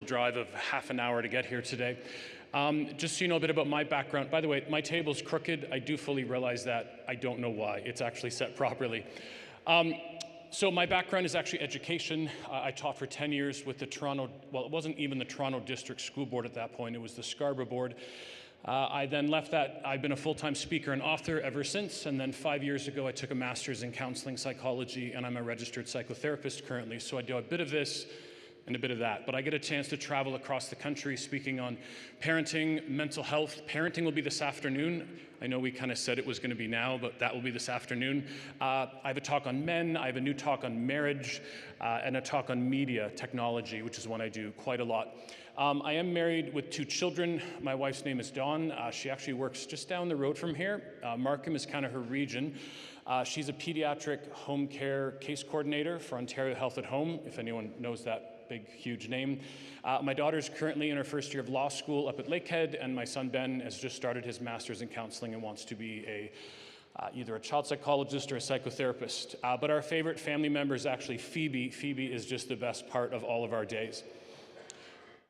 Drive of half an hour to get here today. Just so you know a bit about my background. By the way, my table's crooked. I do fully realize that. I don't know why. It's actually set properly. So my background is actually education. I taught for 10 years with the Toronto, well, it wasn't even the Toronto District School Board at that point. It was the Scarborough Board. I then left that. I've been a full-time speaker and author ever since. And then 5 years ago, I took a master's in counseling psychology, and I'm a registered psychotherapist currently. So I do a bit of this and a bit of that. But I get a chance to travel across the country speaking on parenting, mental health. Parenting will be this afternoon. I know we kind of said it was going to be now, but that will be this afternoon. I have a talk on men, I have a new talk on marriage, and a talk on media technology, which is one I do quite a lot. I am married with 2 children. My wife's name is Dawn. She actually works just down the road from here. Markham is kind of her region. She's a pediatric home care case coordinator for Ontario Health at Home, if anyone knows that big, huge name. My daughter's currently in her first year of law school up at Lakehead, and my son Ben has just started his master's in counseling and wants to be either a child psychologist or a psychotherapist. But our favorite family member is actually Phoebe. Phoebe is just the best part of all of our days.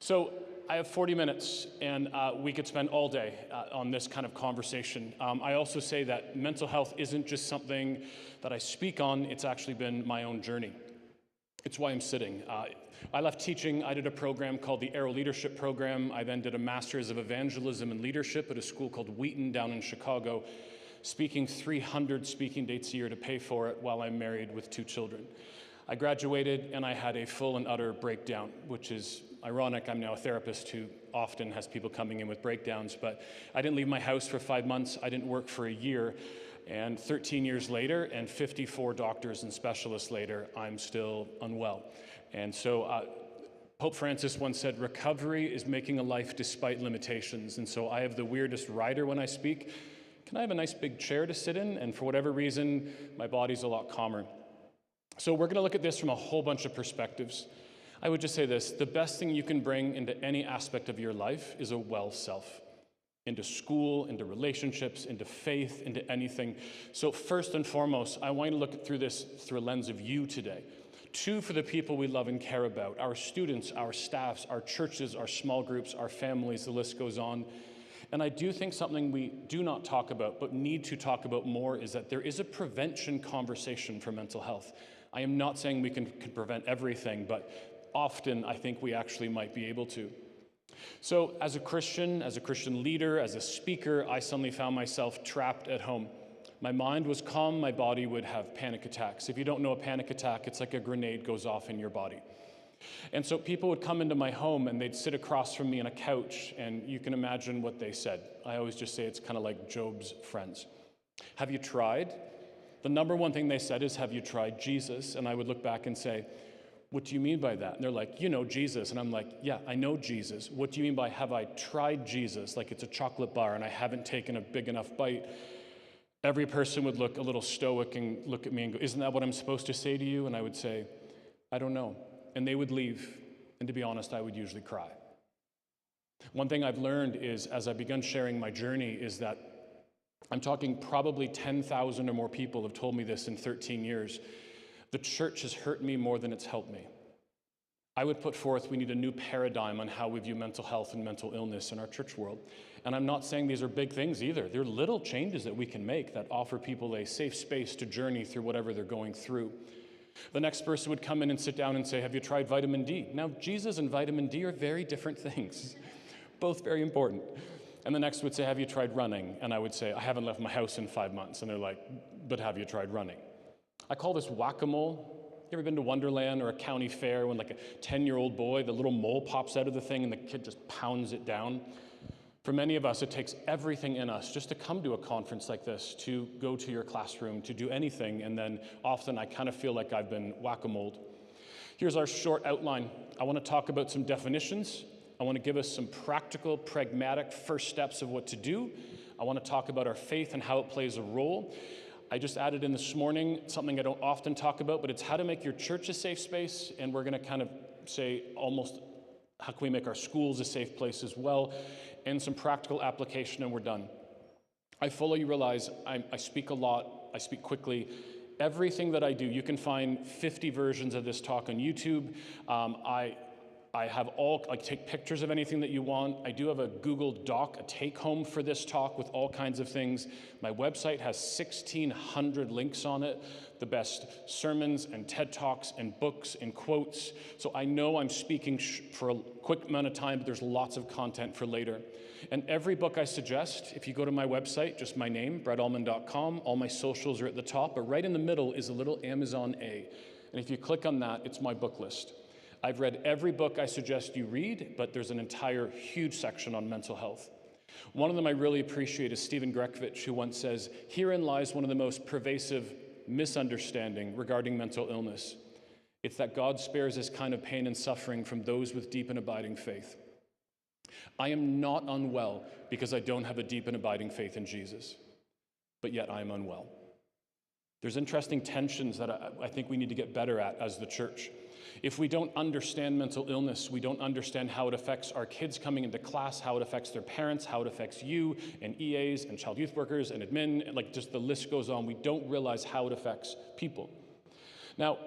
So I have 40 minutes, and we could spend all day on this kind of conversation. I also say that mental health isn't just something that I speak on, it's actually been my own journey. It's why I'm sitting. I left teaching. I did a program called the Aero Leadership Program. I then did a Master's of Evangelism and Leadership at a school called Wheaton down in Chicago, speaking 300 speaking dates a year to pay for it while I'm married with 2 children. I graduated and I had a full and utter breakdown, which is ironic. I'm now a therapist who often has people coming in with breakdowns, but I didn't leave my house for 5 months. I didn't work for a year. And 13 years later, and 54 doctors and specialists later, I'm still unwell. And so Pope Francis once said, recovery is making a life despite limitations. And so I have the weirdest rider when I speak. Can I have a nice big chair to sit in? And for whatever reason, my body's a lot calmer. So we're going to look at this from a whole bunch of perspectives. I would just say this, the best thing you can bring into any aspect of your life is a well self. Into school, into relationships, into faith, into anything. So first and foremost, I want you to look through this through a lens of you today. 2, for the people we love and care about, our students, our staffs, our churches, our small groups, our families, the list goes on. And I do think something we do not talk about, but need to talk about more, is that there is a prevention conversation for mental health. I am not saying we can prevent everything, but often I think we actually might be able to. So as a Christian leader, as a speaker, I suddenly found myself trapped at home. My mind was calm, my body would have panic attacks. If you don't know a panic attack, it's like a grenade goes off in your body. And so people would come into my home and they'd sit across from me on a couch, and you can imagine what they said. I always just say it's kind of like Job's friends. Have you tried? The number one thing they said is, have you tried Jesus? And I would look back and say, what do you mean by that? And they're like, you know Jesus. And I'm like, yeah, I know Jesus. What do you mean by have I tried Jesus? Like it's a chocolate bar and I haven't taken a big enough bite. Every person would look a little stoic and look at me and go, isn't that what I'm supposed to say to you? And I would say, I don't know. And they would leave. And to be honest, I would usually cry. One thing I've learned is, as I've begun sharing my journey, is that I'm talking probably 10,000 or more people have told me this in 13 years. The church has hurt me more than it's helped me. I would put forth we need a new paradigm on how we view mental health and mental illness in our church world. And I'm not saying these are big things either. They're little changes that we can make that offer people a safe space to journey through whatever they're going through. The next person would come in and sit down and say, have you tried vitamin D? Now, Jesus and vitamin D are very different things, both very important. And the next would say, have you tried running? And I would say, I haven't left my house in 5 months. And they're like, but have you tried running? I call this whack-a-mole. You ever been to Wonderland or a county fair when like a 10-year-old boy, the little mole pops out of the thing and the kid just pounds it down? For many of us, it takes everything in us just to come to a conference like this, to go to your classroom, to do anything, and then often I kind of feel like I've been whack-a-moled. Here's our short outline. I want to talk about some definitions. I want to give us some practical, pragmatic first steps of what to do. I want to talk about our faith and how it plays a role. I just added in this morning something I don't often talk about, but it's how to make your church a safe space, and we're going to kind of say almost how can we make our schools a safe place as well, and some practical application, and we're done. I fully realize I speak a lot, I speak quickly. Everything that I do, you can find 50 versions of this talk on YouTube. I have take pictures of anything that you want. I do have a Google Doc, a take-home for this talk with all kinds of things. My website has 1,600 links on it, the best sermons and TED Talks and books and quotes. So I know I'm speaking for a quick amount of time, but there's lots of content for later. And every book I suggest, if you go to my website, just my name, brettullman.com, all my socials are at the top, but right in the middle is a little Amazon A. And if you click on that, it's my book list. I've read every book I suggest you read, but there's an entire huge section on mental health. One of them I really appreciate is Stephen Grekvich, who once says, "Herein lies one of the most pervasive misunderstanding regarding mental illness. It's that God spares this kind of pain and suffering from those with deep and abiding faith." I am not unwell because I don't have a deep and abiding faith in Jesus, but yet I am unwell. There's interesting tensions that I think we need to get better at as the church. If we don't understand mental illness, we don't understand how it affects our kids coming into class, how it affects their parents, how it affects you and EAs and child youth workers and admin, and just the list goes on. We don't realize how it affects people. Now,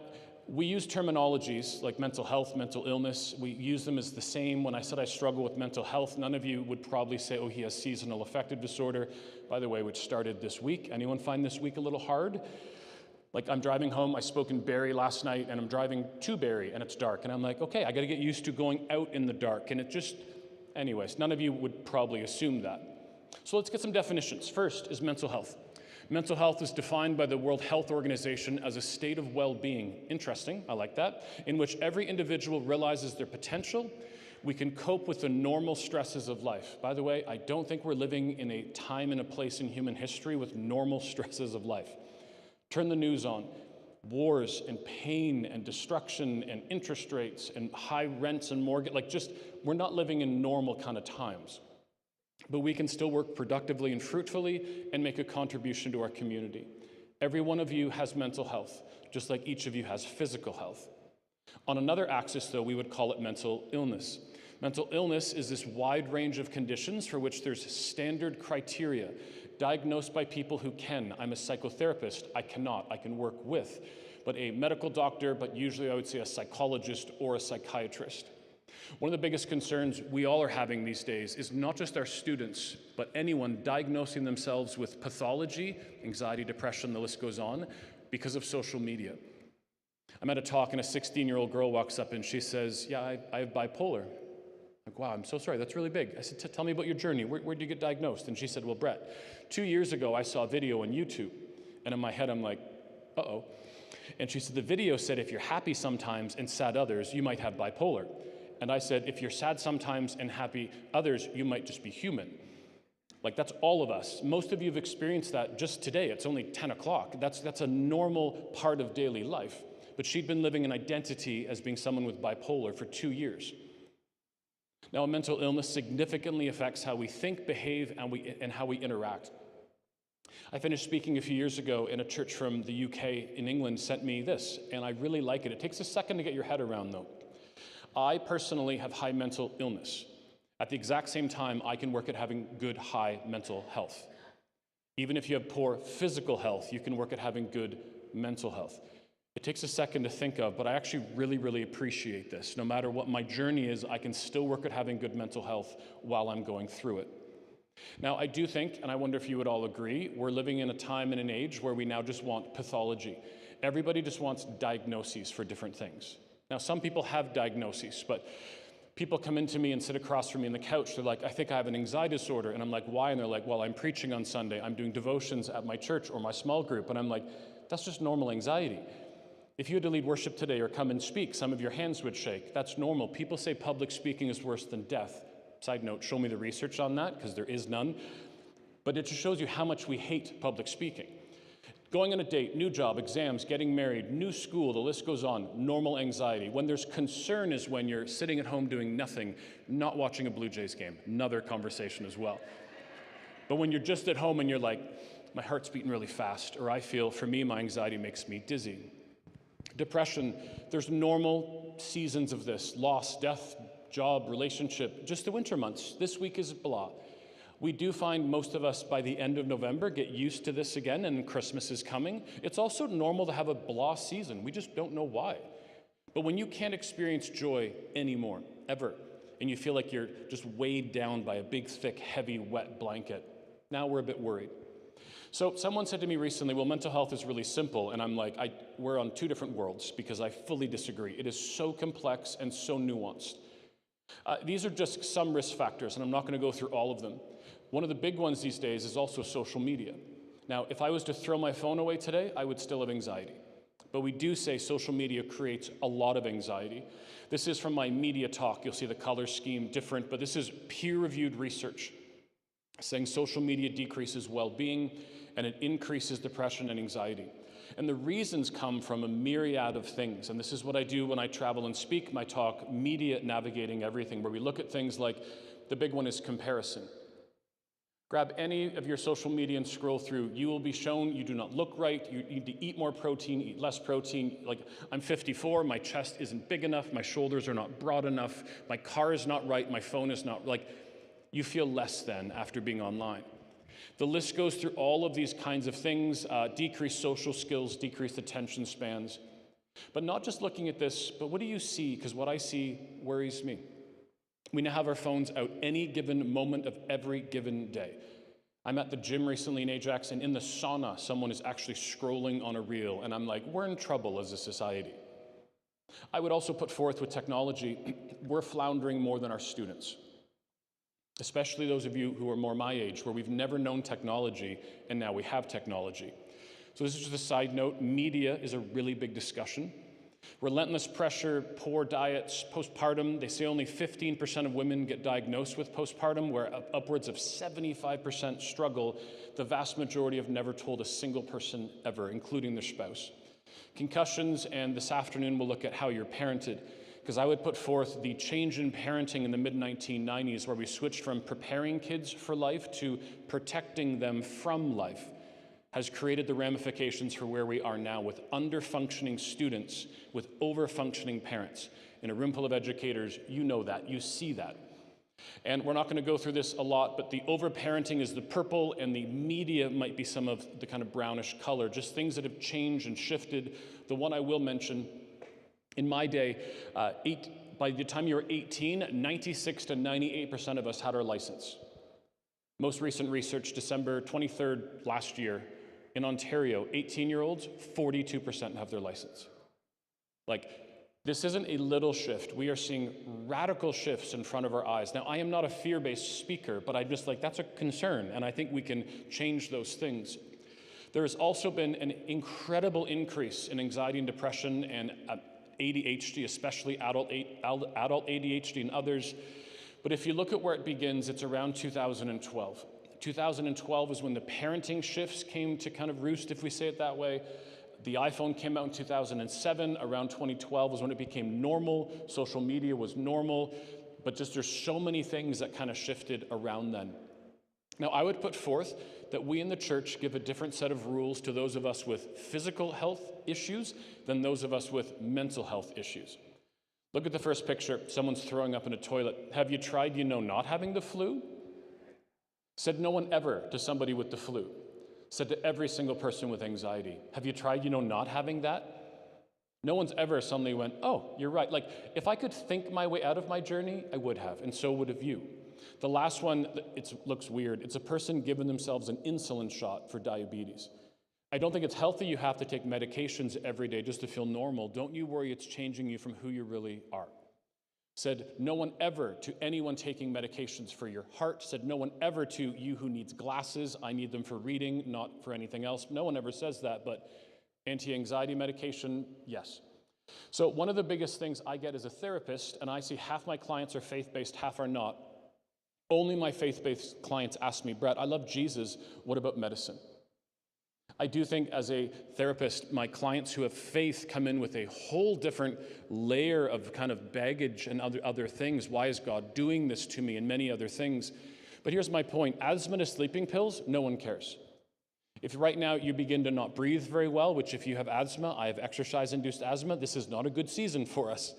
we use terminologies like mental health, mental illness. We use them as the same. When I said I struggle with mental health, none of you would probably say, oh, he has seasonal affective disorder, by the way, which started this week. Anyone find this week a little hard? Like, I'm driving home, I spoke in Barrie last night, and I'm driving to Barrie, and it's dark, and I'm like, okay, I gotta get used to going out in the dark, and it just, anyways, none of you would probably assume that. So let's get some definitions. First is mental health. Mental health is defined by the World Health Organization as a state of well-being. Interesting, I like that, in which every individual realizes their potential. We can cope with the normal stresses of life. By the way, I don't think we're living in a time and a place in human history with normal stresses of life. Turn the news on. Wars and pain and destruction and interest rates and high rents and mortgage, we're not living in normal kind of times. But we can still work productively and fruitfully and make a contribution to our community. Every one of you has mental health, just like each of you has physical health. On another axis, though, we would call it mental illness. Mental illness is this wide range of conditions for which there's standard criteria diagnosed by people who can. I'm a psychotherapist, I cannot, I can work with, but a medical doctor, but usually I would say a psychologist or a psychiatrist. One of the biggest concerns we all are having these days is not just our students, but anyone diagnosing themselves with pathology, anxiety, depression, the list goes on, because of social media. I'm at a talk and a 16-year-old girl walks up and she says, yeah, I have bipolar. I'm like, wow, I'm so sorry, that's really big. I said, tell me about your journey. Where'd you get diagnosed? And she said, well, Brett, 2 years ago I saw a video on YouTube. And in my head I'm like, uh-oh. And she said, the video said if you're happy sometimes and sad others, you might have bipolar. And I said, if you're sad sometimes and happy others, you might just be human. Like, that's all of us. Most of you have experienced that just today. It's only 10 o'clock. That's a normal part of daily life. But she'd been living an identity as being someone with bipolar for 2 years. Now, a mental illness significantly affects how we think, behave, and how we interact. I finished speaking a few years ago, and a church from the UK in England sent me this, and I really like it. It takes a second to get your head around, though. I personally have high mental illness. At the exact same time, I can work at having good, high mental health. Even if you have poor physical health, you can work at having good mental health. It takes a second to think of, but I actually really, really appreciate this. No matter what my journey is, I can still work at having good mental health while I'm going through it. Now, I do think, and I wonder if you would all agree, we're living in a time and an age where we now just want pathology. Everybody just wants diagnoses for different things. Now, some people have diagnoses, but people come into me and sit across from me on the couch. They're like, I think I have an anxiety disorder. And I'm like, why? And they're like, well, I'm preaching on Sunday. I'm doing devotions at my church or my small group. And I'm like, that's just normal anxiety. If you had to lead worship today or come and speak, some of your hands would shake. That's normal. People say public speaking is worse than death. Side note, show me the research on that, because there is none. But it just shows you how much we hate public speaking. Going on a date, new job, exams, getting married, new school, the list goes on, normal anxiety. When there's concern is when you're sitting at home doing nothing, not watching a Blue Jays game. Another conversation as well. But when you're just at home and you're like, my heart's beating really fast, or I feel, for me, my anxiety makes me dizzy. Depression, there's normal seasons of this, loss, death, job, relationship, just the winter months. This week is blah. We do find most of us by the end of November get used to this again, and Christmas is coming. It's also normal to have a blah season. We just don't know why. But when you can't experience joy anymore, ever. And you feel like you're just weighed down by a big, thick, heavy, wet blanket. Now we're a bit worried. So someone said to me recently, well, mental health is really simple. And I'm like, we're on two different worlds because I fully disagree. It is so complex and so nuanced. These are just some risk factors, and I'm not going to go through all of them. One of the big ones these days is also social media. Now, if I was to throw my phone away today, I would still have anxiety. But we do say social media creates a lot of anxiety. This is from my media talk. You'll see the color scheme different, but this is peer-reviewed research saying social media decreases well-being and it increases depression and anxiety. And the reasons come from a myriad of things. And this is what I do when I travel and speak my talk, Media Navigating Everything, where we look at things like, the big one is comparison. Grab any of your social media and scroll through. You will be shown you do not look right. You need to eat more protein, eat less protein. Like, I'm 54, my chest isn't big enough, my shoulders are not broad enough, my car is not right, my phone is not, like, you feel less than after being online. The list goes through all of these kinds of things, decreased social skills, decreased attention spans. But not just looking at this, but what do you see? Because what I see worries me. We now have our phones out any given moment of every given day. I'm at the gym recently in Ajax, and in the sauna, someone is actually scrolling on a reel, and I'm like, we're in trouble as a society. I would also put forth with technology, we're floundering more than our students. Especially those of you who are more my age, where we've never known technology, and now we have technology. So this is just a side note. Media is a really big discussion. Relentless pressure, poor diets, postpartum. They say only 15% of women get diagnosed with postpartum, where upwards of 75% struggle. The vast majority have never told a single person ever, including their spouse. Concussions, and this afternoon we'll look at how you're parented. Because I would put forth the change in parenting in the mid-1990s, where we switched from preparing kids for life to protecting them from life, has created the ramifications for where we are now with under-functioning students, with over-functioning parents. In a room full of educators, you know that, you see that. And we're not going to go through this a lot, but the over-parenting is the purple, and the media might be some of the kind of brownish color, just things that have changed and shifted. The one I will mention, in my day, by the time you were 18, 96 to 98% of us had our license. Most recent research, December 23rd last year, in Ontario, 18-year-olds, 42% have their license. Like, this isn't a little shift. We are seeing radical shifts in front of our eyes. Now, I am not a fear-based speaker, but I'm just like, that's a concern, and I think we can change those things. There has also been an incredible increase in anxiety and depression and ADHD, especially adult ADHD and others. But if you look at where it begins, it's around 2012. 2012 is when the parenting shifts came to kind of roost, if we say it that way. The iPhone came out in 2007. Around 2012 was when it became normal. Social media was normal. But just there's so many things that kind of shifted around then. Now, I would put forth that we in the church give a different set of rules to those of us with physical health issues than those of us with mental health issues. Look at the first picture. Someone's throwing up in a toilet. Have you tried, not having the flu? Said no one ever to somebody with the flu. Said to every single person with anxiety. Have you tried, not having that? No one's ever suddenly went, oh, you're right. Like, if I could think my way out of my journey, I would have, and so would have you. The last one, it looks weird. It's a person giving themselves an insulin shot for diabetes. I don't think it's healthy. You have to take medications every day just to feel normal. Don't you worry, it's changing you from who you really are. Said no one ever to anyone taking medications for your heart. Said no one ever to you who needs glasses. I need them for reading, not for anything else. No one ever says that, but anti-anxiety medication, yes. So one of the biggest things I get as a therapist, and I see half my clients are faith-based, half are not. Only my faith-based clients ask me, Brett, I love Jesus, what about medicine? I do think as a therapist, my clients who have faith come in with a whole different layer of kind of baggage and other things. Why is God doing this to me and many other things? But here's my point. Asthma to sleeping pills, no one cares. If right now you begin to not breathe very well, which if you have asthma, I have exercise-induced asthma, this is not a good season for us.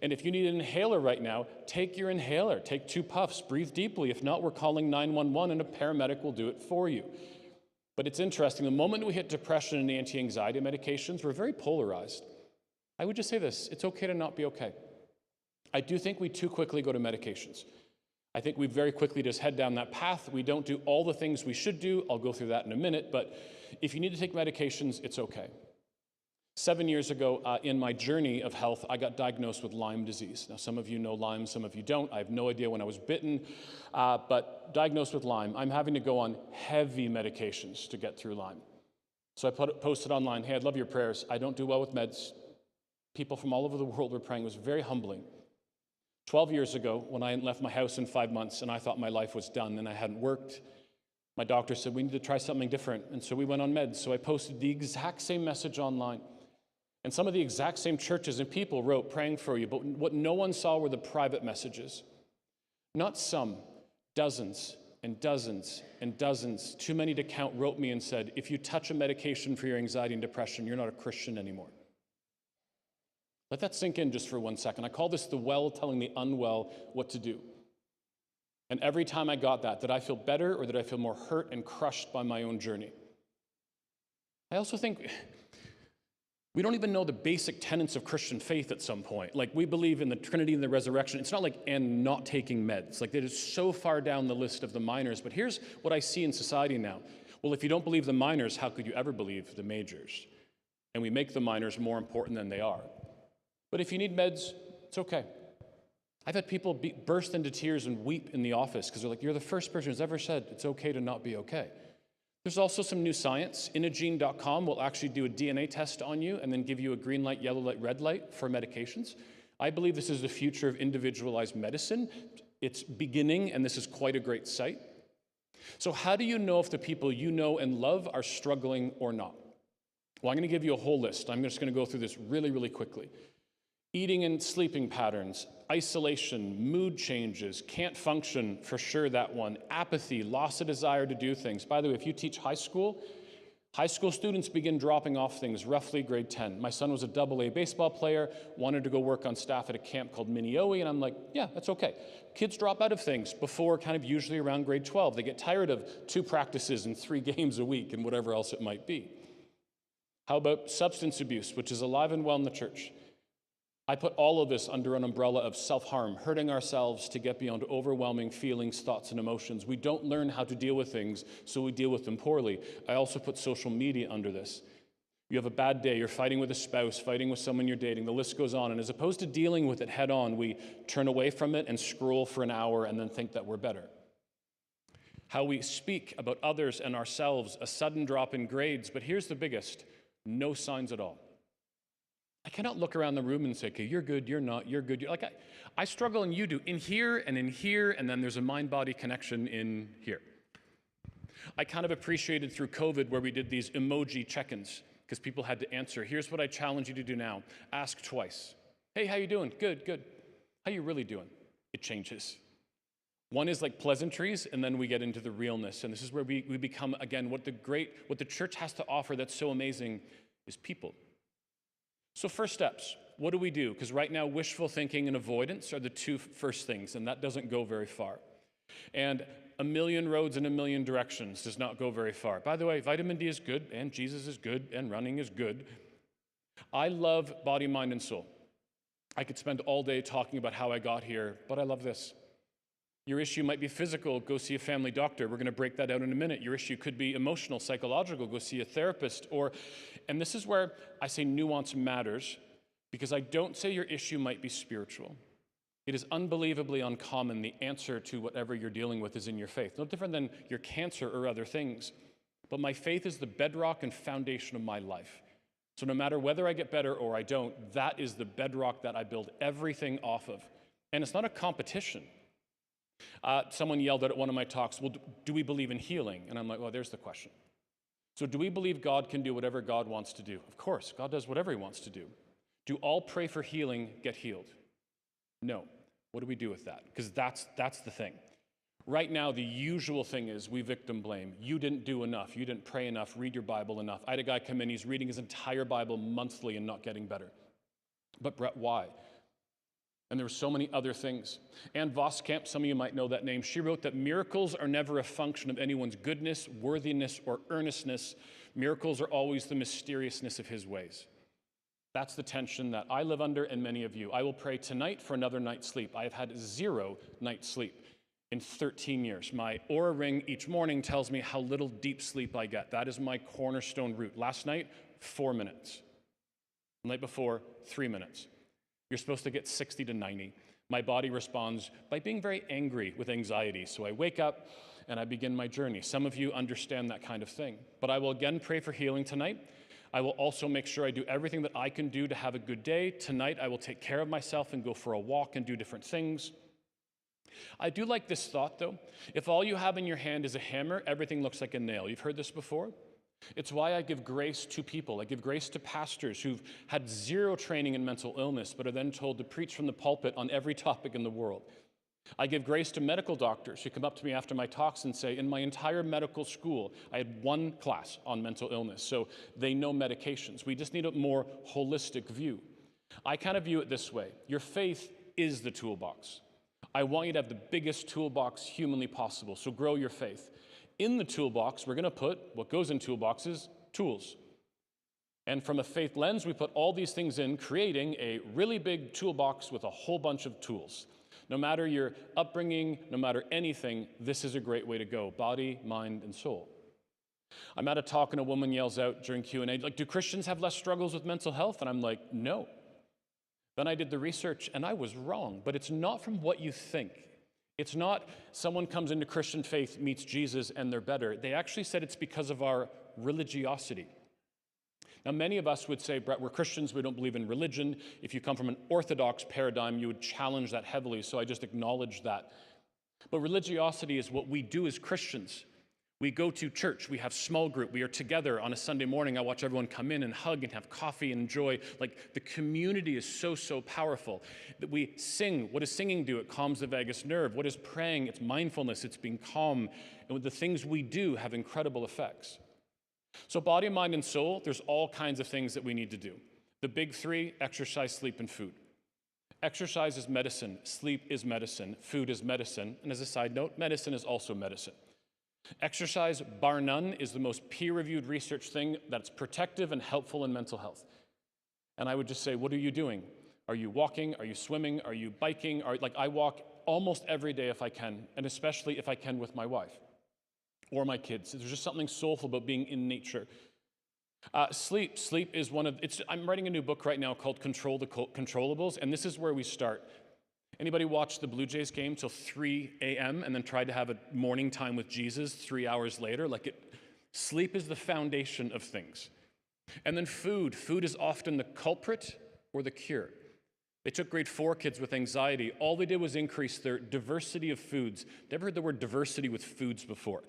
And if you need an inhaler right now, take your inhaler. Take 2 puffs, breathe deeply. If not, we're calling 911 and a paramedic will do it for you. But it's interesting, the moment we hit depression and anti-anxiety medications, we're very polarized. I would just say this, it's okay to not be okay. I do think we too quickly go to medications. I think we very quickly just head down that path. We don't do all the things we should do. I'll go through that in a minute, but if you need to take medications, it's okay. 7 years ago, in my journey of health, I got diagnosed with Lyme disease. Now, some of you know Lyme, some of you don't. I have no idea when I was bitten, but diagnosed with Lyme. I'm having to go on heavy medications to get through Lyme. So I posted online, hey, I'd love your prayers. I don't do well with meds. People from all over the world were praying. It was very humbling. 12 years ago, when I left my house in 5 months and I thought my life was done and I hadn't worked, my doctor said, we need to try something different. And so we went on meds. So I posted the exact same message online. And some of the exact same churches and people wrote, praying for you. But what no one saw were the private messages. Not some, dozens and dozens and dozens, too many to count, wrote me and said, if you touch a medication for your anxiety and depression, you're not a Christian anymore. Let that sink in just for 1 second. I call this the well telling the unwell what to do. And every time I got that, did I feel better or did I feel more hurt and crushed by my own journey? I also think we don't even know the basic tenets of Christian faith at some point. Like, we believe in the Trinity and the resurrection. It's not like, and not taking meds. Like, that is so far down the list of the minors. But here's what I see in society now. Well, if you don't believe the minors, how could you ever believe the majors? And we make the minors more important than they are. But if you need meds, it's okay. I've had people burst into tears and weep in the office because they're like, you're the first person who's ever said it's okay to not be okay. There's also some new science. Inagene.com will actually do a DNA test on you and then give you a green light, yellow light, red light for medications. I believe this is the future of individualized medicine. It's beginning, and this is quite a great site. So how do you know if the people you know and love are struggling or not? Well, I'm going to give you a whole list. I'm just going to go through this really, really quickly. Eating and sleeping patterns, isolation, mood changes, can't function, for sure that one, apathy, loss of desire to do things. By the way, if you teach high school students begin dropping off things roughly grade 10. My son was a AA baseball player, wanted to go work on staff at a camp called Minneoe, and I'm like, yeah, that's okay. Kids drop out of things before kind of usually around grade 12. They get tired of 2 practices and 3 games a week and whatever else it might be. How about substance abuse, which is alive and well in the church? I put all of this under an umbrella of self-harm, hurting ourselves to get beyond overwhelming feelings, thoughts, and emotions. We don't learn how to deal with things, so we deal with them poorly. I also put social media under this. You have a bad day, you're fighting with a spouse, fighting with someone you're dating, the list goes on, and as opposed to dealing with it head on, we turn away from it and scroll for an hour and then think that we're better. How we speak about others and ourselves, a sudden drop in grades, but here's the biggest, no signs at all. I cannot look around the room and say, okay, you're good, you're not, you're good. Like I struggle and you do, in here, and then there's a mind-body connection in here. I kind of appreciated through COVID where we did these emoji check-ins because people had to answer. Here's what I challenge you to do now. Ask twice. Hey, how you doing? Good, good. How you really doing? It changes. One is like pleasantries, and then we get into the realness. And this is where we become, again, what the church has to offer that's so amazing is people. So first steps, what do we do? Because right now, wishful thinking and avoidance are the 2 first things, and that doesn't go very far. And a million roads in a million directions does not go very far. By the way, vitamin D is good, and Jesus is good, and running is good. I love body, mind, and soul. I could spend all day talking about how I got here, but I love this. Your issue might be physical, go see a family doctor. We're going to break that out in a minute. Your issue could be emotional, psychological, go see a therapist. And this is where I say nuance matters, because I don't say your issue might be spiritual. It is unbelievably uncommon the answer to whatever you're dealing with is in your faith. No different than your cancer or other things. But my faith is the bedrock and foundation of my life. So no matter whether I get better or I don't, that is the bedrock that I build everything off of. And it's not a competition. Someone yelled out at one of my talks, well, do we believe in healing? And I'm like, well, there's the question. So do we believe God can do whatever God wants to do? Of course, God does whatever he wants to do. Do all pray for healing get healed? No. What do we do with that? Because that's the thing. Right now, the usual thing is we victim blame. You didn't do enough. You didn't pray enough, read your Bible enough. I had a guy come in, he's reading his entire Bible monthly and not getting better. But Brett, why? And there were so many other things. Ann Voskamp, some of you might know that name, she wrote that miracles are never a function of anyone's goodness, worthiness, or earnestness. Miracles are always the mysteriousness of his ways. That's the tension that I live under and many of you. I will pray tonight for another night's sleep. I have had 0 night's sleep in 13 years. My Oura ring each morning tells me how little deep sleep I get. That is my cornerstone route. Last night, 4 minutes. The night before, 3 minutes. You're supposed to get 60 to 90. My body responds by being very angry with anxiety. So I wake up and I begin my journey. Some of you understand that kind of thing. But I will again pray for healing tonight. I will also make sure I do everything that I can do to have a good day. Tonight, I will take care of myself and go for a walk and do different things. I do like this thought, though. If all you have in your hand is a hammer, everything looks like a nail. You've heard this before? It's why I give grace to people. I give grace to pastors who've had 0 training in mental illness, but are then told to preach from the pulpit on every topic in the world. I give grace to medical doctors who come up to me after my talks and say, in my entire medical school, I had 1 class on mental illness, so they know medications. We just need a more holistic view. I kind of view it this way. Your faith is the toolbox. I want you to have the biggest toolbox humanly possible, so grow your faith. In the toolbox, we're going to put what goes in toolboxes, tools. And from a faith lens, we put all these things in, creating a really big toolbox with a whole bunch of tools. No matter your upbringing, no matter anything, this is a great way to go. Body, mind, and soul. I'm at a talk and a woman yells out during Q&A, like, do Christians have less struggles with mental health? And I'm like, no. Then I did the research and I was wrong, but it's not from what you think. It's not someone comes into Christian faith, meets Jesus, and they're better. They actually said it's because of our religiosity. Now, many of us would say, Brett, we're Christians, we don't believe in religion. If you come from an orthodox paradigm, you would challenge that heavily, so I just acknowledge that. But religiosity is what we do as Christians. We go to church, we have small group, we are together on a Sunday morning. I watch everyone come in and hug and have coffee and enjoy. Like, the community is so powerful. That we sing. What does singing do? It calms the vagus nerve. What is praying? It's mindfulness, it's being calm. And with the things we do have incredible effects. So body, mind, and soul, there's all kinds of things that we need to do. The big 3, exercise, sleep, and food. Exercise is medicine, sleep is medicine, food is medicine, and as a side note, medicine is also medicine. Exercise, bar none, is the most peer-reviewed research thing that's protective and helpful in mental health. And I would just say, what are you doing? Are you walking? Are you swimming? Are you biking? I walk almost every day if I can, and especially if I can with my wife. Or my kids. There's just something soulful about being in nature. Sleep is one of, I'm writing a new book right now called Control the Controllables, and this is where we start. Anybody watch the Blue Jays game till 3 a.m. and then try to have a morning time with Jesus 3 hours later? Sleep is the foundation of things. And then food is often the culprit or the cure. They took grade 4 kids with anxiety. All they did was increase their diversity of foods. Never heard the word diversity with foods before.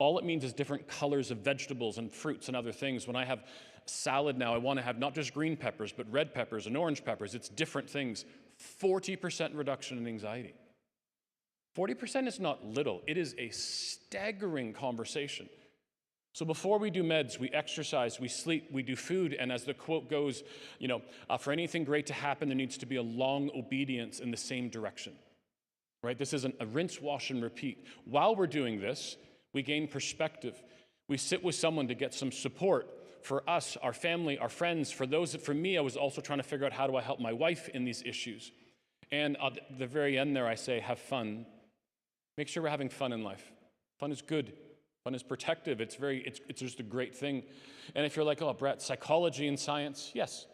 All it means is different colors of vegetables and fruits and other things. When I have salad now, I want to have not just green peppers, but red peppers and orange peppers. It's different things. 40% reduction in anxiety. 40% is not little. It is a staggering conversation. So before we do meds, we exercise, we sleep, we do food, and as the quote goes, for anything great to happen, there needs to be a long obedience in the same direction. Right? This isn't a rinse, wash, and repeat. While we're doing this, we gain perspective. We sit with someone to get some support for us, our family, our friends. For me, I was also trying to figure out how do I help my wife in these issues. And at the very end there, I say, have fun. Make sure we're having fun in life. Fun is good. Fun is protective. It's just a great thing. And if you're like, oh, Brett, psychology and science, yes.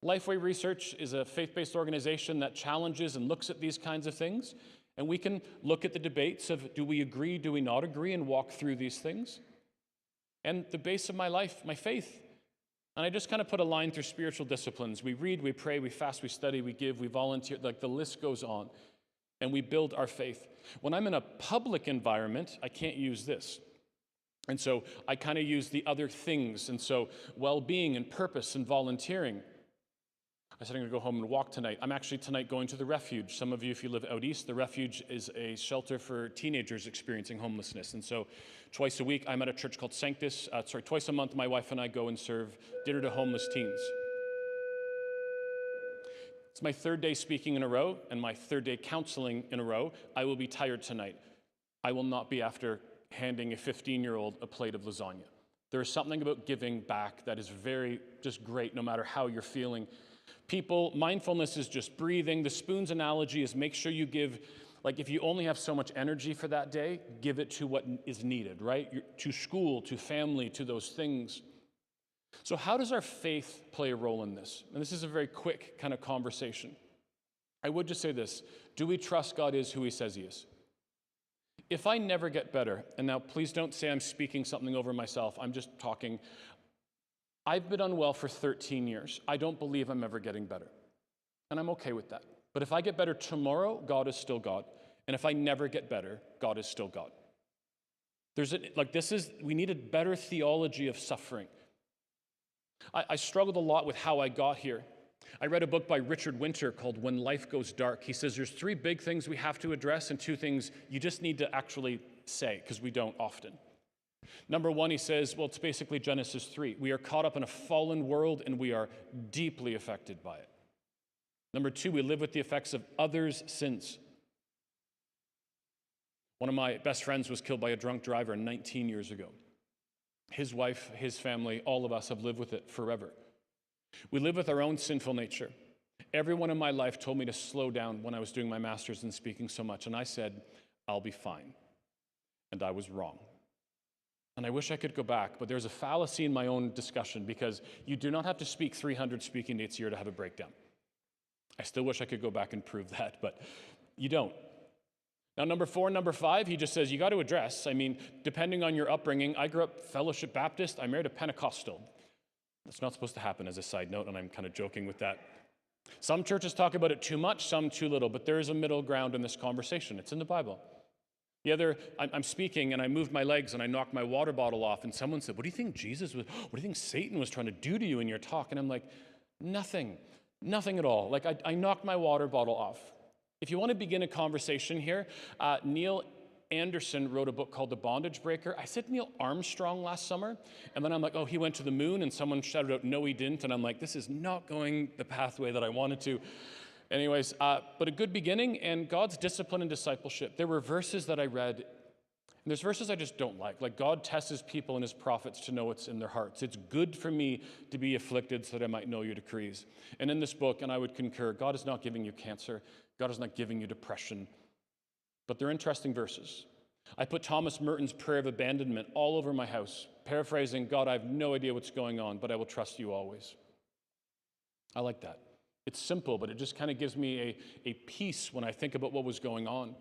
Lifeway Research is a faith-based organization that challenges and looks at these kinds of things. And we can look at the debates of do we agree, do we not agree, and walk through these things. And the base of my life, my faith. And I just kind of put a line through spiritual disciplines. We read, we pray, we fast, we study, we give, we volunteer, the list goes on. And we build our faith. When I'm in a public environment, I can't use this. And so I kind of use the other things. And so well-being and purpose and volunteering. I said I'm going to go home and walk tonight. I'm actually tonight going to the Refuge. Some of you, if you live out east, the Refuge is a shelter for teenagers experiencing homelessness. And so twice a week, I'm at a church called Sanctus. Twice a month, my wife and I go and serve dinner to homeless teens. It's my 3rd day speaking in a row and my 3rd day counseling in a row. I will be tired tonight. I will not be after handing a 15-year-old a plate of lasagna. There is something about giving back that is very just great no matter how you're feeling. Mindfulness is just breathing. The spoons analogy is make sure you give, like if you only have so much energy for that day, give it to what is needed, right? To school, to family, to those things. So how does our faith play a role in this? And this is a very quick kind of conversation. I would just say this: do we trust God is who he says he is? If I never get better, and now please don't say I'm speaking something over myself, I'm just talking. I've been unwell for 13 years. I don't believe I'm ever getting better. And I'm okay with that. But if I get better tomorrow, God is still God. And if I never get better, God is still God. We need a better theology of suffering. I struggled a lot with how I got here. I read a book by Richard Winter called When Life Goes Dark. He says there's 3 big things we have to address and 2 things you just need to actually say, because we don't often. Number 1, he says, well, it's basically Genesis 3. We are caught up in a fallen world and we are deeply affected by it. Number 2, we live with the effects of others' sins. One of my best friends was killed by a drunk driver 19 years ago. His wife, his family, all of us have lived with it forever. We live with our own sinful nature. Everyone in my life told me to slow down when I was doing my master's and speaking so much, and I said, I'll be fine. And I was wrong. And I wish I could go back, but there's a fallacy in my own discussion because you do not have to speak 300 speaking dates a year to have a breakdown. I still wish I could go back and prove that, but you don't. Now, number 4 and number 5, he just says you got to address. I mean, depending on your upbringing, I grew up Fellowship Baptist. I married a Pentecostal. That's not supposed to happen as a side note, and I'm kind of joking with that. Some churches talk about it too much, some too little, but there is a middle ground in this conversation. It's in the Bible. I'm speaking, and I moved my legs, and I knocked my water bottle off, and someone said, what do you think Satan was trying to do to you in your talk? And I'm like, nothing at all. Like, I knocked my water bottle off. If you want to begin a conversation here, Neil Anderson wrote a book called The Bondage Breaker. I said Neil Armstrong last summer, and then I'm like, oh, he went to the moon, and someone shouted out, no, he didn't, and I'm like, this is not going the pathway that I wanted to. Anyways, but a good beginning, and God's discipline and discipleship. There were verses that I read, and there's verses I just don't like God tests his people and his prophets to know what's in their hearts. It's good for me to be afflicted so that I might know your decrees. And in this book, and I would concur, God is not giving you cancer. God is not giving you depression. But they're interesting verses. I put Thomas Merton's prayer of abandonment all over my house, paraphrasing, God, I have no idea what's going on, but I will trust you always. I like that. It's simple, but it just kind of gives me a peace when I think about what was going on.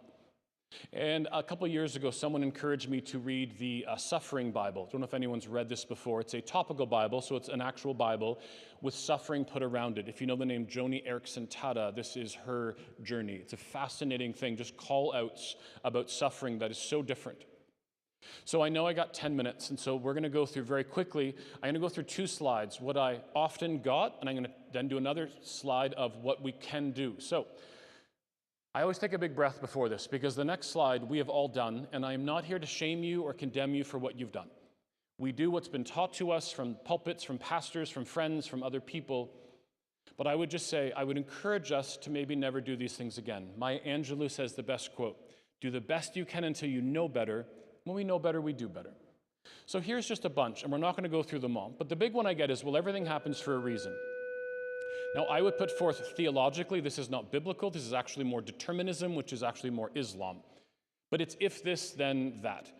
And a couple years ago, someone encouraged me to read the Suffering Bible. I don't know if anyone's read this before. It's a topical Bible, so it's an actual Bible with suffering put around it. If you know the name Joni Eareckson Tada, this is her journey. It's a fascinating thing, just call-outs about suffering that is so different. So I know I got 10 minutes, and so we're going to go through very quickly. I'm going to go through 2 slides, what I often got, and I'm going to then do another slide of what we can do. So I always take a big breath before this, because the next slide we have all done, and I am not here to shame you or condemn you for what you've done. We do what's been taught to us from pulpits, from pastors, from friends, from other people. But I would just say, I would encourage us to maybe never do these things again. Maya Angelou says the best quote, do the best you can until you know better. When we know better, we do better. So here's just a bunch, and we're not going to go through them all. But the big one I get is, well, everything happens for a reason. Now, I would put forth theologically, this is not biblical. This is actually more determinism, which is actually more Islam. But it's if this, then that.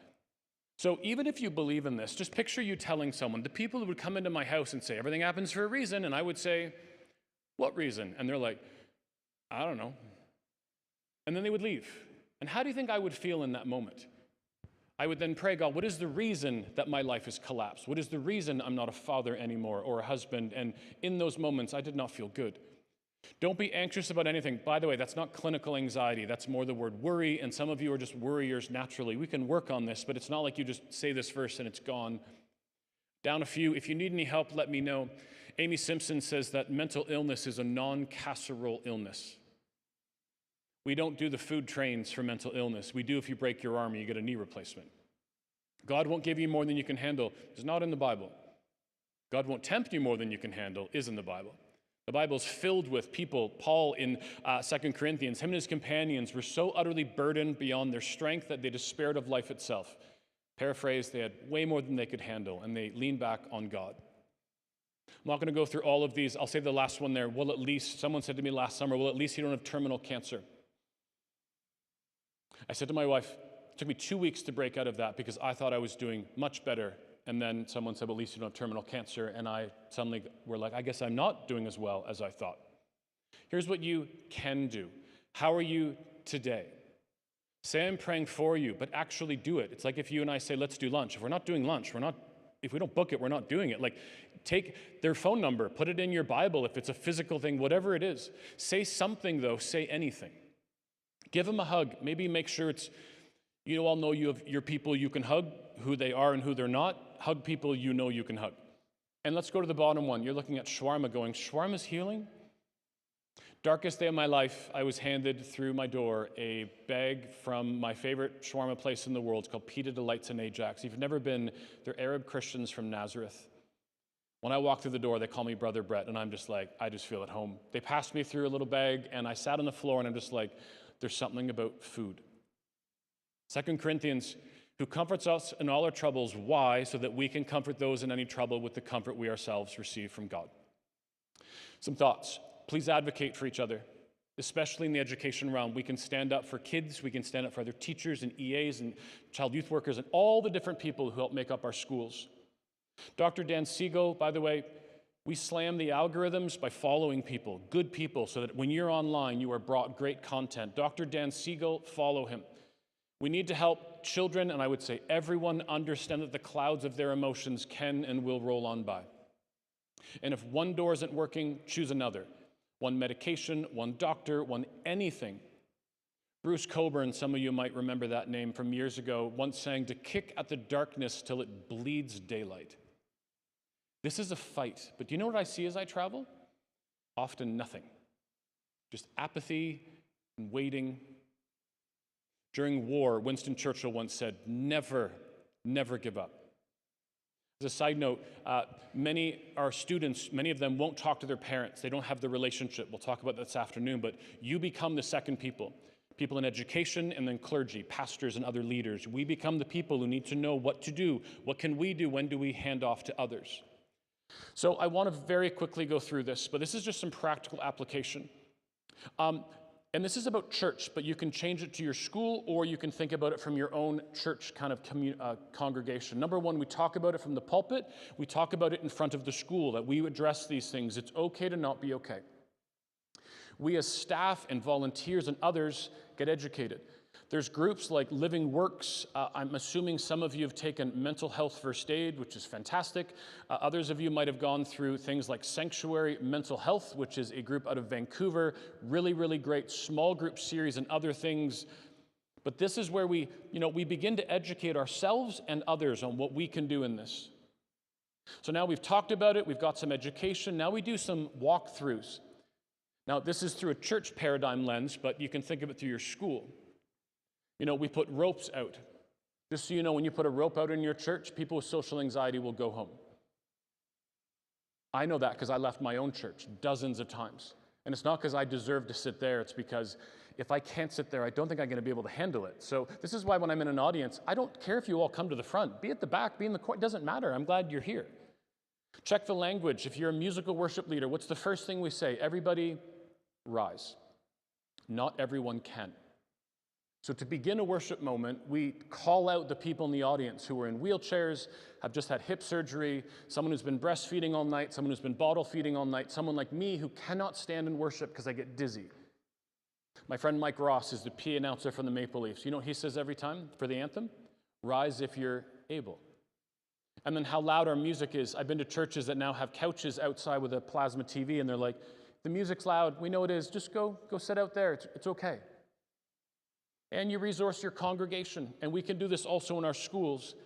So even if you believe in this, just picture you telling someone, the people who would come into my house and say, everything happens for a reason, and I would say, what reason? And they're like, I don't know. And then they would leave. And how do you think I would feel in that moment? I would then pray, God, what is the reason that my life has collapsed? What is the reason I'm not a father anymore or a husband? And in those moments, I did not feel good. Don't be anxious about anything. By the way, that's not clinical anxiety. That's more the word worry, and some of you are just worriers naturally. We can work on this, but it's not like you just say this verse and it's gone. Down a few. If you need any help, let me know. Amy Simpson says that mental illness is a non-casserole illness. We don't do the food trains for mental illness. We do if you break your arm and you get a knee replacement. God won't give you more than you can handle. It's not in the Bible. God won't tempt you more than you can handle is in the Bible. The Bible is filled with people. Paul in 2 Corinthians, him and his companions were so utterly burdened beyond their strength that they despaired of life itself. Paraphrase, they had way more than they could handle, and they leaned back on God. I'm not going to go through all of these. I'll say the last one there. Well, at least, someone said to me last summer, well, at least you don't have terminal cancer. I said to my wife, it took me 2 weeks to break out of that because I thought I was doing much better. And then someone said, well, at least you don't have terminal cancer. And I suddenly were like, I guess I'm not doing as well as I thought. Here's what you can do. How are you today? Say I'm praying for you, but actually do it. It's like if you and I say, let's do lunch. If we're not doing lunch, if we don't book it, we're not doing it. Like, take their phone number, put it in your Bible if it's a physical thing, whatever it is. Say something, though. Say anything. Give them a hug. Maybe make sure you all know you have your people you can hug, who they are and who they're not. Hug people you know you can hug. And let's go to the bottom one. You're looking at shawarma going, shawarma's healing? Darkest day of my life, I was handed through my door a bag from my favorite shawarma place in the world. It's called Pita Delights in Ajax. If you've never been, they're Arab Christians from Nazareth. When I walk through the door, they call me Brother Brett, and I'm just like, I just feel at home. They passed me through a little bag, and I sat on the floor, and I'm just like, there's something about food. 2 Corinthians, who comforts us in all our troubles. Why? So that we can comfort those in any trouble with the comfort we ourselves receive from God. Some thoughts. Please advocate for each other, especially in the education realm. We can stand up for kids, we can stand up for other teachers and EAs and child youth workers and all the different people who help make up our schools. Dr. Dan Siegel, by the way, we slam the algorithms by following people, good people, so that when you're online, you are brought great content. Dr. Dan Siegel, follow him. We need to help children, and I would say everyone, understand that the clouds of their emotions can and will roll on by. And if one door isn't working, choose another. One medication, one doctor, one anything. Bruce Coburn, some of you might remember that name from years ago, once sang, to kick at the darkness till it bleeds daylight. This is a fight, but do you know what I see as I travel? Often nothing. Just apathy and waiting. During war, Winston Churchill once said, never, never give up. As a side note, many are students, many of them won't talk to their parents. They don't have the relationship. We'll talk about that this afternoon, but you become the second people. People in education and then clergy, pastors and other leaders. We become the people who need to know what to do. What can we do? When do we hand off to others? So I want to very quickly go through this, but this is just some practical application. And this is about church, but you can change it to your school, or you can think about it from your own church kind of congregation. Number one, we talk about it from the pulpit. We talk about it in front of the school, that we address these things. It's okay to not be okay. We as staff and volunteers and others get educated. There's groups like Living Works. I'm assuming some of you have taken mental health first aid, which is fantastic. Others of you might have gone through things like Sanctuary Mental Health, which is a group out of Vancouver. Really, really great small group series and other things. But this is where we begin to educate ourselves and others on what we can do in this. So now we've talked about it. We've got some education. Now we do some walkthroughs. Now this is through a church paradigm lens, but you can think of it through your school. We put ropes out. Just so you know, when you put a rope out in your church, people with social anxiety will go home. I know that because I left my own church dozens of times. And it's not because I deserve to sit there. It's because if I can't sit there, I don't think I'm going to be able to handle it. So this is why when I'm in an audience, I don't care if you all come to the front. Be at the back, be in the corner. It doesn't matter. I'm glad you're here. Check the language. If you're a musical worship leader, what's the first thing we say? Everybody rise. Not everyone can. So to begin a worship moment, we call out the people in the audience who are in wheelchairs, have just had hip surgery, someone who's been breastfeeding all night, someone who's been bottle feeding all night, someone like me who cannot stand and worship because I get dizzy. My friend Mike Ross is the PA announcer from the Maple Leafs. You know what he says every time for the anthem? Rise if you're able. And then how loud our music is. I've been to churches that now have couches outside with a plasma TV, and they're like, the music's loud, we know it is, just go sit out there, it's okay. And you resource your congregation. And we can do this also in our schools.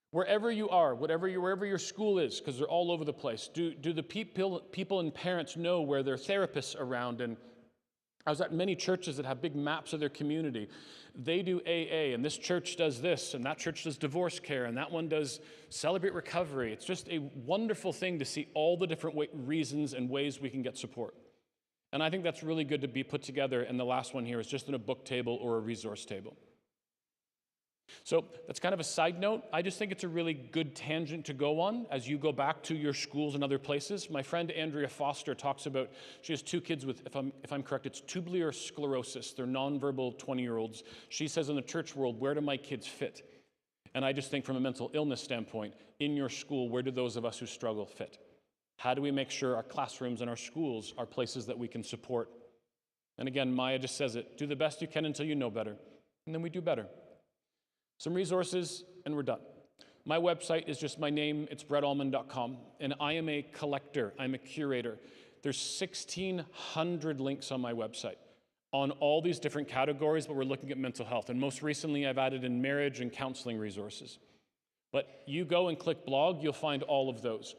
Wherever you are, wherever your school is, because they're all over the place, do the people and parents know where their therapists are around? And I was at many churches that have big maps of their community. They do AA, and this church does this, and that church does divorce care, and that one does Celebrate Recovery. It's just a wonderful thing to see all the different reasons and ways we can get support. And I think that's really good to be put together, and the last one here is just in a book table or a resource table. So that's kind of a side note. I just think it's a really good tangent to go on as you go back to your schools and other places. My friend Andrea Foster talks about, she has 2 kids with, if I'm correct, it's tubular sclerosis. They're nonverbal 20-year-olds. She says in the church world, where do my kids fit? And I just think from a mental illness standpoint, in your school, where do those of us who struggle fit? How do we make sure our classrooms and our schools are places that we can support? And again, Maya just says it, do the best you can until you know better, and then we do better. Some resources, and we're done. My website is just my name, it's brettullman.com, and I am a collector, I'm a curator. There's 1,600 links on my website on all these different categories, but we're looking at mental health. And most recently, I've added in marriage and counseling resources. But you go and click blog, you'll find all of those.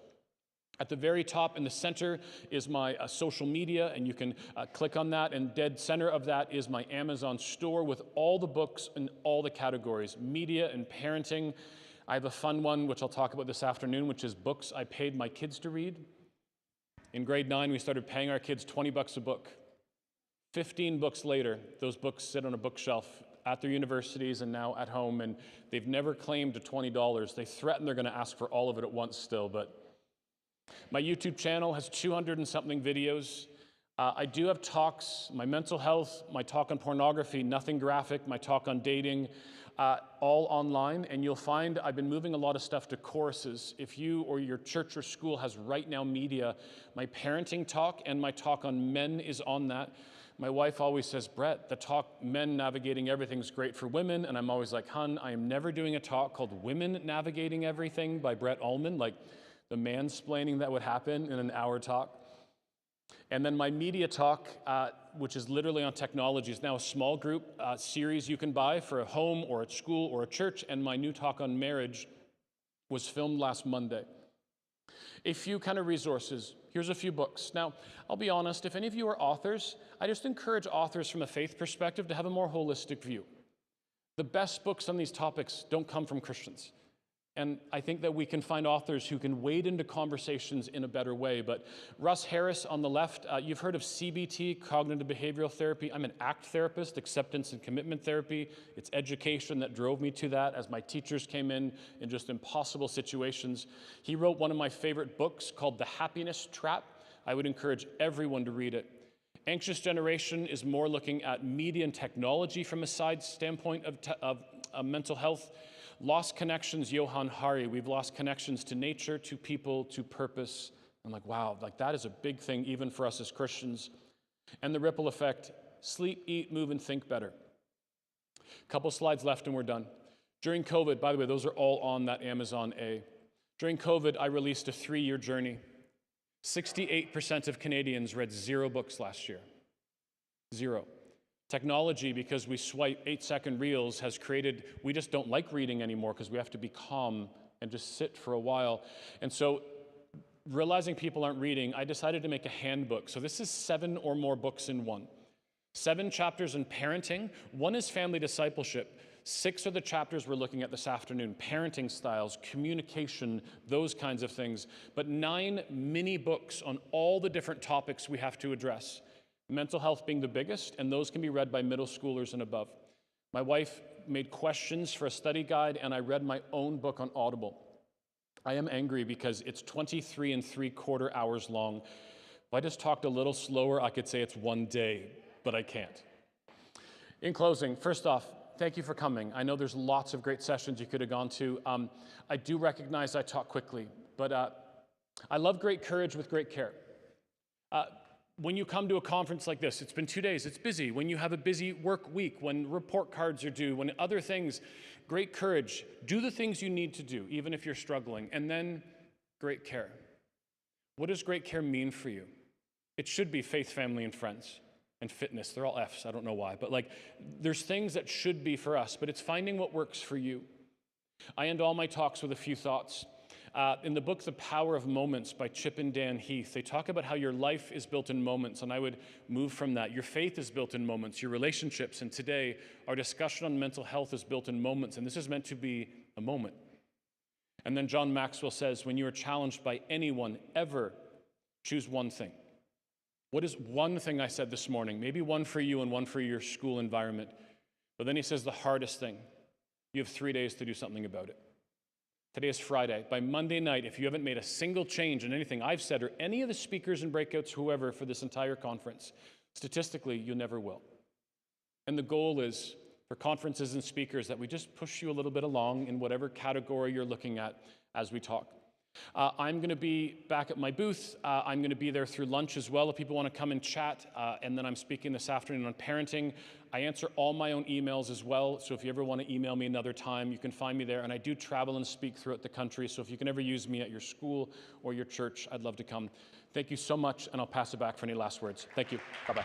At the very top in the center is my social media, and you can click on that, and dead center of that is my Amazon store with all the books in all the categories, media and parenting. I have a fun one, which I'll talk about this afternoon, which is books I paid my kids to read. In grade 9, we started paying our kids $20 a book. 15 books later, those books sit on a bookshelf at their universities and now at home, and they've never claimed the $20. They threaten they're going to ask for all of it at once still, but my YouTube channel has 200 and something videos. I do have talks, my mental health, my talk on pornography, nothing graphic, my talk on dating, all online. And you'll find I've been moving a lot of stuff to courses. If you or your church or school has Right Now Media, my parenting talk and my talk on men is on that. My wife always says, Brett, the talk, Men Navigating Everything, is great for women. And I'm always like, hun, I am never doing a talk called Women Navigating Everything by Brett Ullman. Like, the mansplaining that would happen in an hour talk. And then my media talk, which is literally on technology, is now a small group series you can buy for a home or at school or a church. And my new talk on marriage was filmed last Monday. A few kind of resources. Here's a few books. Now, I'll be honest, if any of you are authors, I just encourage authors from a faith perspective to have a more holistic view. The best books on these topics don't come from Christians. And I think that we can find authors who can wade into conversations in a better way. But Russ Harris on the left, you've heard of CBT, cognitive behavioral therapy. I'm an ACT therapist, acceptance and commitment therapy. It's education that drove me to that as my teachers came in just impossible situations. He wrote one of my favorite books called The Happiness Trap. I would encourage everyone to read it. Anxious Generation is more looking at media and technology from a side standpoint of mental health. Lost Connections, Johann Hari. We've lost connections to nature, to people, to purpose. I'm like, wow, like that is a big thing even for us as Christians. And The Ripple Effect, Sleep, Eat, Move, and Think Better. Couple slides left and we're done. During COVID, by the way, those are all on that Amazon A. During COVID, I released a 3-year journey. 68% of Canadians read 0 books last year. 0. Technology, because we swipe 8-second reels, has created, we just don't like reading anymore because we have to be calm and just sit for a while. And so, realizing people aren't reading, I decided to make a handbook. So this is 7 or more books in one. 7 chapters in parenting. 1 is family discipleship. 6 are the chapters we're looking at this afternoon. Parenting styles, communication, those kinds of things. But 9 mini books on all the different topics we have to address. Mental health being the biggest, and those can be read by middle schoolers and above. My wife made questions for a study guide, and I read my own book on Audible. I am angry because it's 23 3/4 hours long. If I just talked a little slower, I could say it's 1 day, but I can't. In closing, first off, thank you for coming. I know there's lots of great sessions you could have gone to. I do recognize I talk quickly, but I love great courage with great care. When you come to a conference like this, it's been 2 days, it's busy. When you have a busy work week, when report cards are due, when other things, great courage. Do the things you need to do, even if you're struggling. And then, great care. What does great care mean for you? It should be faith, family, and friends, and fitness. They're all F's, I don't know why. But there's things that should be for us, but it's finding what works for you. I end all my talks with a few thoughts. In the book, The Power of Moments by Chip and Dan Heath, they talk about how your life is built in moments, and I would move from that. Your faith is built in moments, your relationships, and today, our discussion on mental health is built in moments, and this is meant to be a moment. And then John Maxwell says, when you are challenged by anyone, ever, choose one thing. What is one thing I said this morning? Maybe one for you and one for your school environment. But then he says the hardest thing. you have 3 days to do something about it. Today is Friday. By Monday night, if you haven't made a single change in anything I've said or any of the speakers and breakouts, whoever, for this entire conference, statistically, you never will. And the goal is for conferences and speakers that we just push you a little bit along in whatever category you're looking at as we talk. I'm going to be back at my booth. I'm going to be there through lunch as well if people want to come and chat. And then I'm speaking this afternoon on parenting. I answer all my own emails as well. So if you ever want to email me another time, you can find me there. And I do travel and speak throughout the country. So if you can ever use me at your school or your church, I'd love to come. Thank you so much. And I'll pass it back for any last words. Thank you. Bye-bye.